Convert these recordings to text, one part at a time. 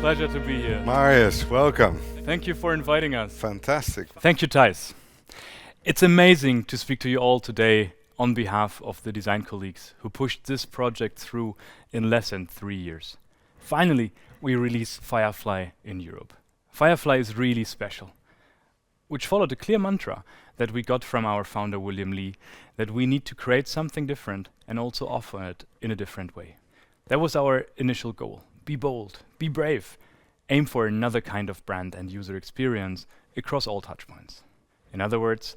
Pleasure to be here. Marius, welcome. Thank you for inviting us. Fantastic. Thank you, Thijs. It's amazing to speak to you all today on behalf of the design colleagues who pushed this project through in less than 3 years. Finally, we released Firefly in Europe. Firefly is really special, which followed a clear mantra that we got from our founder William Lee, that we need to create something different and also offer it in a different way. That was our initial goal. Be bold, be brave, aim for another kind of brand and user experience across all touchpoints. In other words,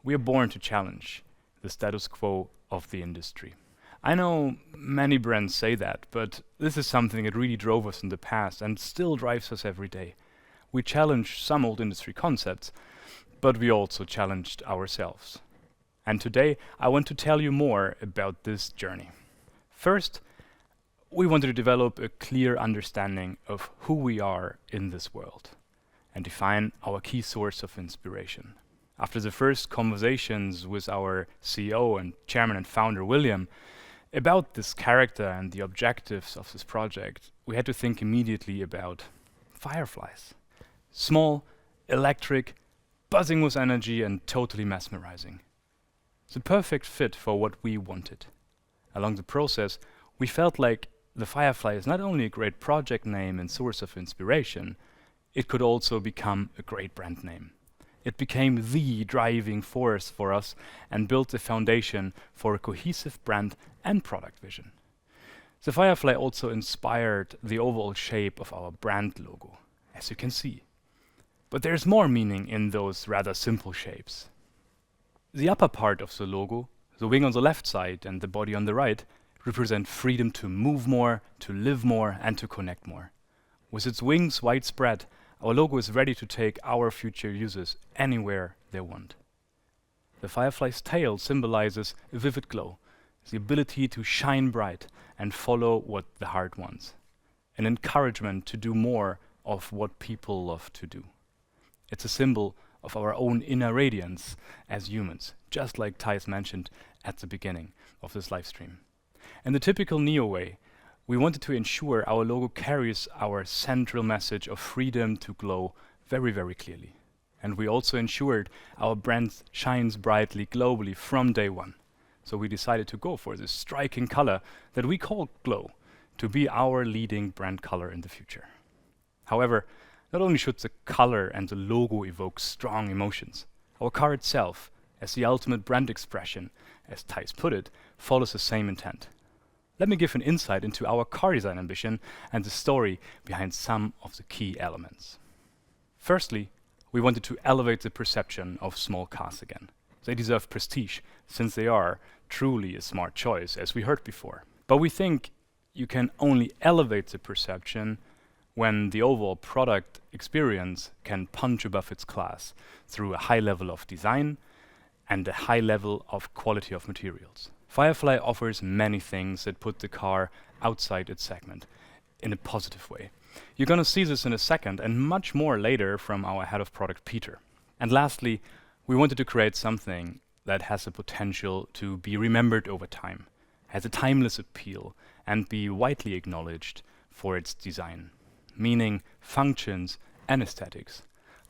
we are born to challenge the status quo of the industry. I know many brands say that, but this is something that really drove us in the past and still drives us every day. We challenged some old industry concepts, but we also challenged ourselves. And today, I want to tell you more about this journey. First, we wanted to develop a clear understanding of who we are in this world and define our key source of inspiration. After the first conversations with our CEO and chairman and founder, William, about this character and the objectives of this project, we had to think immediately about fireflies. Small, electric, buzzing with energy and totally mesmerizing. The perfect fit for what we wanted. Along the process, we felt like the Firefly is not only a great project name and source of inspiration, it could also become a great brand name. It became the driving force for us and built the foundation for a cohesive brand and product vision. The Firefly also inspired the overall shape of our brand logo, as you can see. But there's more meaning in those rather simple shapes. The upper part of the logo, the wing on the left side and the body on the right, represent freedom to move more, to live more, and to connect more. With its wings widespread, our logo is ready to take our future users anywhere they want. The Firefly's tail symbolizes a vivid glow, the ability to shine bright and follow what the heart wants, an encouragement to do more of what people love to do. It's a symbol of our own inner radiance as humans, just like Thijs mentioned at the beginning of this live stream. In the typical Neo way, we wanted to ensure our logo carries our central message of freedom to glow very, very clearly. And we also ensured our brand shines brightly globally from day one. So we decided to go for this striking color that we call Glow to be our leading brand color in the future. However, not only should the color and the logo evoke strong emotions, our car itself, as the ultimate brand expression, as Thijs put it, follows the same intent. Let me give an insight into our car design ambition and the story behind some of the key elements. Firstly, we wanted to elevate the perception of small cars again. They deserve prestige, since they are truly a smart choice, as we heard before. But we think you can only elevate the perception when the overall product experience can punch above its class through a high level of design and a high level of quality of materials. Firefly offers many things that put the car outside its segment in a positive way. You're going to see this in a second and much more later from our head of product, Peter. And lastly, we wanted to create something that has the potential to be remembered over time, has a timeless appeal, and be widely acknowledged for its design, meaning functions and aesthetics,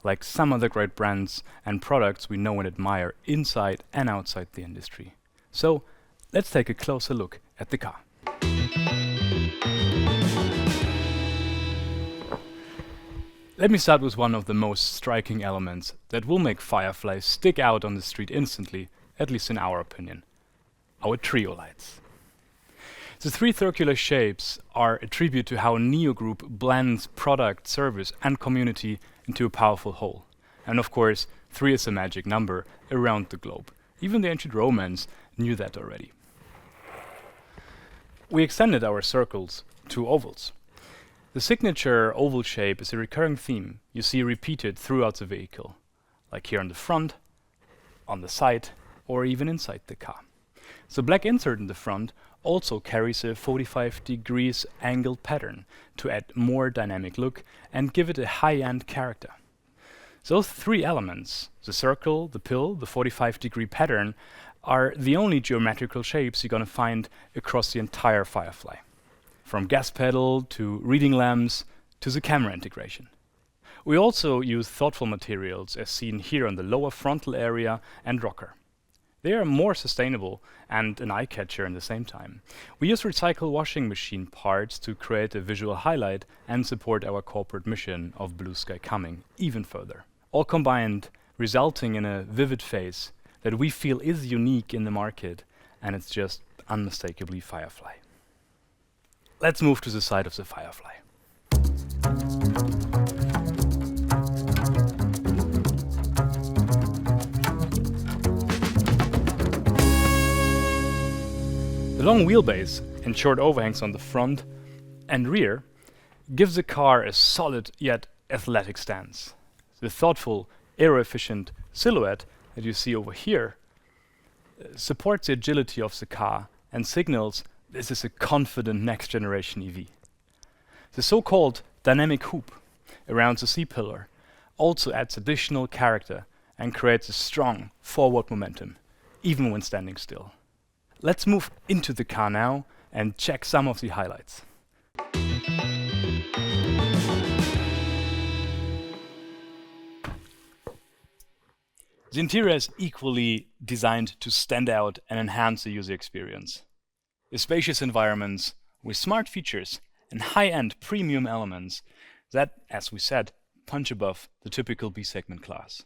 like some other great brands and products we know and admire inside and outside the industry. So, let's take a closer look at the car. Let me start with one of the most striking elements that will make Firefly stick out on the street instantly, at least in our opinion: our trio lights. The three circular shapes are a tribute to how Neo Group blends product, service, and community into a powerful whole. And of course, 3 is a magic number around the globe. Even the ancient Romans knew that already. We extended our circles to ovals. The signature oval shape is a recurring theme you see repeated throughout the vehicle, like here on the front, on the side, or even inside the car. The black insert in the front also carries a 45 degrees angled pattern to add more dynamic look and give it a high-end character. Those 3 elements, the circle, the pill, the 45-degree pattern, are the only geometrical shapes you're going to find across the entire Firefly. From gas pedal to reading lamps to the camera integration. We also use thoughtful materials as seen here on the lower frontal area and rocker. They are more sustainable and an eye-catcher in the same time. We use recycled washing machine parts to create a visual highlight and support our corporate mission of blue sky coming even further. All combined, resulting in a vivid face that we feel is unique in the market, and it's just unmistakably Firefly. Let's move to the side of the Firefly. The long wheelbase and short overhangs on the front and rear gives the car a solid yet athletic stance. The thoughtful, aero-efficient silhouette that you see over here supports the agility of the car and signals this is a confident next-generation EV. The so-called dynamic hoop around the C-pillar also adds additional character and creates a strong forward momentum, even when standing still. Let's move into the car now and check some of the highlights. The interior is equally designed to stand out and enhance the user experience. The spacious environments with smart features and high-end premium elements that, as we said, punch above the typical B-segment class.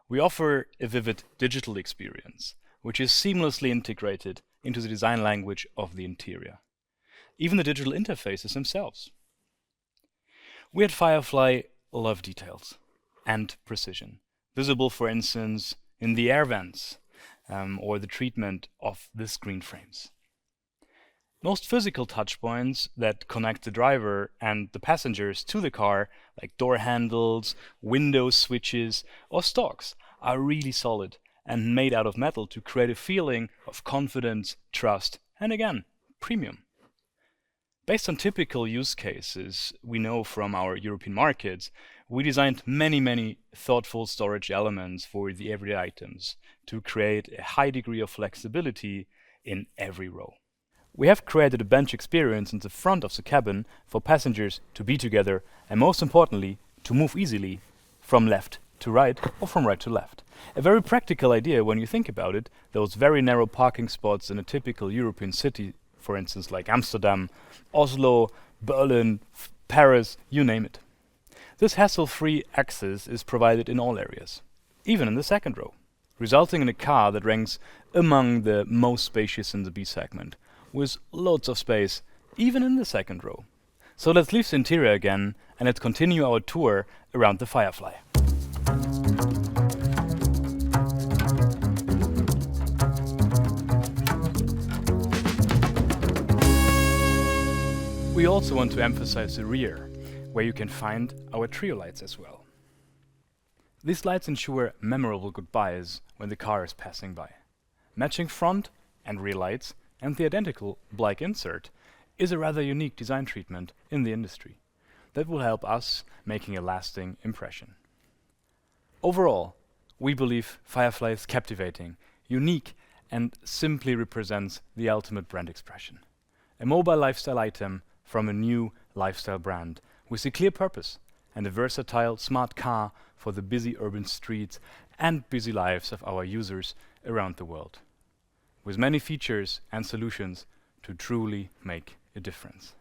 We offer a vivid digital experience, which is seamlessly integrated into the design language of the interior. Even the digital interfaces themselves. We at Firefly love details and precision, visible, for instance, in the air vents or the treatment of the screen frames. Most physical touchpoints that connect the driver and the passengers to the car, like door handles, window switches, or stalks, are really solid and made out of metal to create a feeling of confidence, trust, and again, premium. Based on typical use cases we know from our European markets, we designed many thoughtful storage elements for the everyday items to create a high degree of flexibility in every row. We have created a bench experience in the front of the cabin for passengers to be together and, most importantly, to move easily from left to right or from right to left. A very practical idea when you think about it. Those very narrow parking spots in a typical European city, for instance, like Amsterdam, Oslo, Berlin, Paris, you name it. This hassle-free access is provided in all areas, even in the second row, resulting in a car that ranks among the most spacious in the B segment, with loads of space, even in the second row. So let's leave the interior again and let's continue our tour around the Firefly. We also want to emphasize the rear, where you can find our trio lights as well. These lights ensure memorable goodbyes when the car is passing by. Matching front and rear lights and the identical black insert is a rather unique design treatment in the industry that will help us making a lasting impression. Overall, we believe Firefly is captivating, unique, and simply represents the ultimate brand expression. A mobile lifestyle item from a new lifestyle brand with a clear purpose and a versatile smart car for the busy urban streets and busy lives of our users around the world, with many features and solutions to truly make a difference.